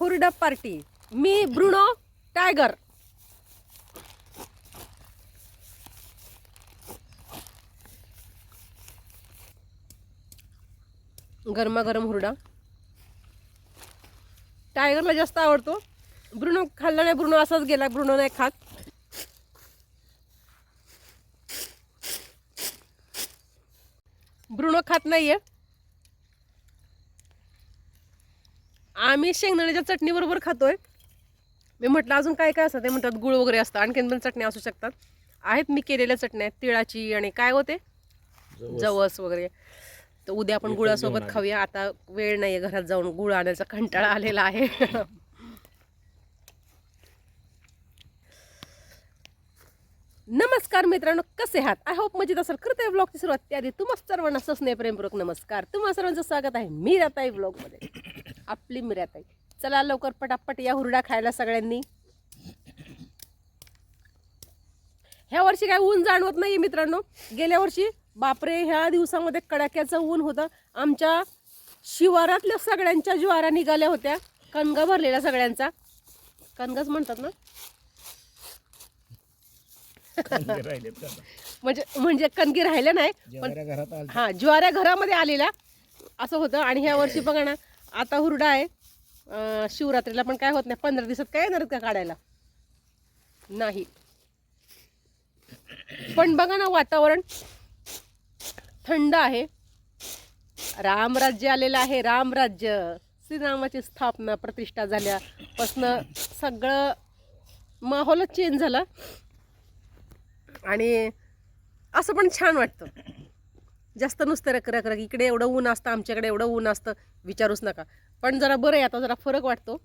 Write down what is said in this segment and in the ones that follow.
हुरडा पार्टी. मी Bruno tiger. गरमागरम हुरडा टायगरला जास्त आवडतो. ब्रुनो खाल्ला नाही. ब्रुनो असाच गेला. ब्रुनो नाही खात. ब्रुनो खात नाहीये. आम्ही शेंगदाण्याच्या चटणी बरोबर खातोय. मी म्हटलं अजून काय काय असतं ते म्हणतात गुळ वगैरे असतं. आणखीन पण चटणी असू शकतात. आहेत मी केलेल्या चटण्या तिळाची आणि काय होते जवस वगैरे. तर उद्या आपण गुळासोबत खाऊया. आता वेळ नाहीये घरात जाऊन गुळ आणायचा कंटाळा आलेला आहे. नमस्कार मित्रांनो, कसे आहात? आय होप मजेत असेल. करते ब्लॉगची सुरुवात त्याआधी तुम्हा सर्वांना सस्ने प्रेमपूर्वक नमस्कार. तुम्हा सर्वांचं स्वागत आहे मीराताई ब्लॉगमध्ये. आपली मीराताई. चला लवकर पटापट या हुरडा खायला सगळ्यांनी. ह्या वर्षी काय ऊन जाणवत नाही मित्रांनो. गेल्या वर्षी बापरे ह्या दिवसामध्ये कडाक्याचं ऊन होतं. आमच्या शिवारातल्या सगळ्यांच्या ज्वारा निघाल्या होत्या. कणगा भरलेला सगळ्यांचा. कणगाच म्हणतात ना. म्हणजे कणगी राहिले नाही पण हा ज्वाऱ्या घरामध्ये आलेला असं होतं. आणि ह्या वर्षी बघा ना आता हुरडा आहे. शिवरात्रीला पण काय होत नाही. 15 दिवसात काय येणार का काढायला नाही. पण बघा ना वातावरण थंड आहे. रामराज्य आलेलं आहे. रामराज्य श्रीरामाची स्थापना प्रतिष्ठा झाल्यापासनं सगळं माहोलच चेंज झाला. आणि असं पण छान वाटतं. जास्त नुसतं रखरख इकडे एवढं ऊन असतं आमच्याकडे एवढं ऊन असतं विचारूच नका. पण जरा बरं आहे आता जरा फरक वाटतो.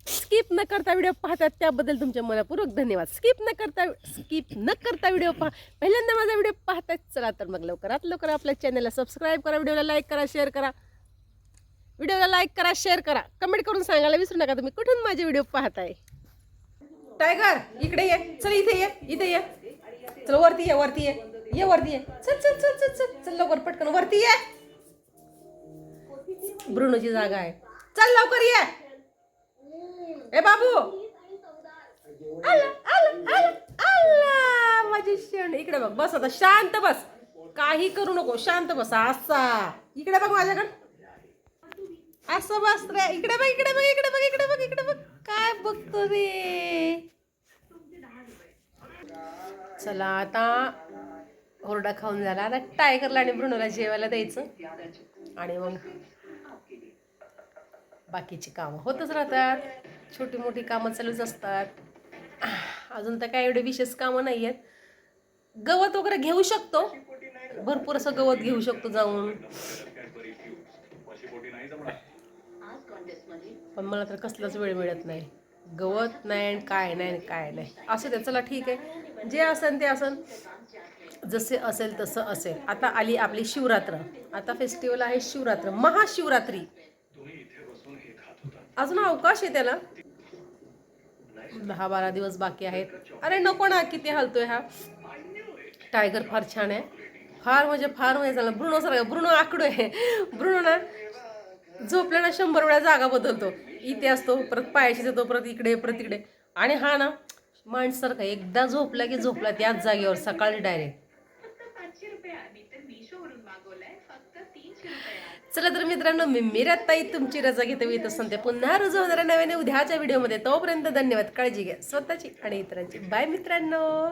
स्किप न करता व्हिडिओ पाहतात त्याबद्दल तुमचे मनपूर्वक धन्यवाद. स्किप न करता व्हिडिओ पहा. पहिल्यांदा माझा व्हिडिओ पाहताय चला तर मग लवकरात लवकर आपल्या चॅनलला सबस्क्राईब करा. व्हिडिओला लाईक करा, शेअर करा. व्हिडिओला लाईक करा, शेअर करा. कमेंट करून सांगायला विसरू नका तुम्ही कुठून माझे व्हिडिओ पाहताय. टायगर इकडे ये. चल इथे ये. इथे ये. चल वरती ये. वरती ये. ये वरती ये. चल चल चल चल चल चल लवकर पटकन वरती ये. ब्रुनोची जागा आहे. चल लवकर ये. ए बाबू आला आला आला आला माझी शेण. इकडे बघ. बस आता शांत बस. काही करू नको. शांत बस. असा इकडे बघ माझ्याकडे. असं बस रे. इकडे बघ. इकडे बघ. इकडे बघ. इकडे बघ. इकडे बघ. काय बघतो रे. चला आता हुरडा खाऊन झाला. आता टायगरला आणि ब्रुनोला जेवायला द्यायचं. आणि मग बाकीची कामं होतच राहतात. छोटी मोठी कामं चालूच असतात. अजून तर काय एवढे विशेष कामं नाही आहेत. गवत वगैरे घेऊ शकतो. भरपूर असं गवत घेऊ शकतो जाऊन. पण मला तर कसलाच वेळ मिळत नाही. गवत नाही काय नाही काय नाही. असं ते चला ठीक आहे. जे असेल ते असेल. जसे असेल तसं असेल. आता आली आपली शिवरात्र. आता फेस्टिवल आहे शिवरात्र. महाशिवरात्री. अजून अवकाश आहे त्याला. 10-12 दिवस बाकी आहेत. अरे नको ना. किती हलतोय हा टायगर. फार छान आहे. फार म्हणजे झालं. ब्रुनो सारखं. ब्रुनो आकडो आहे. ब्रुनो ना झोपल्यानं 100 वेळा जागा बदलतो. इथे असतो परत पायाशी जातो परत इकडे परत इकडे. आणि हा ना माणसासारखा एकदा झोपला की झोपला त्याच जागेवर सकाळी डायरेक्ट. चला तर मित्रांनो मी मीराताई तुमची रजा घेते. येत असते पुन्हा रुजू होणाऱ्या नव्याने उद्याच्या व्हिडिओमध्ये. तोपर्यंत धन्यवाद. काळजी घ्या स्वतःची आणि इतरांची. बाय मित्रांनो.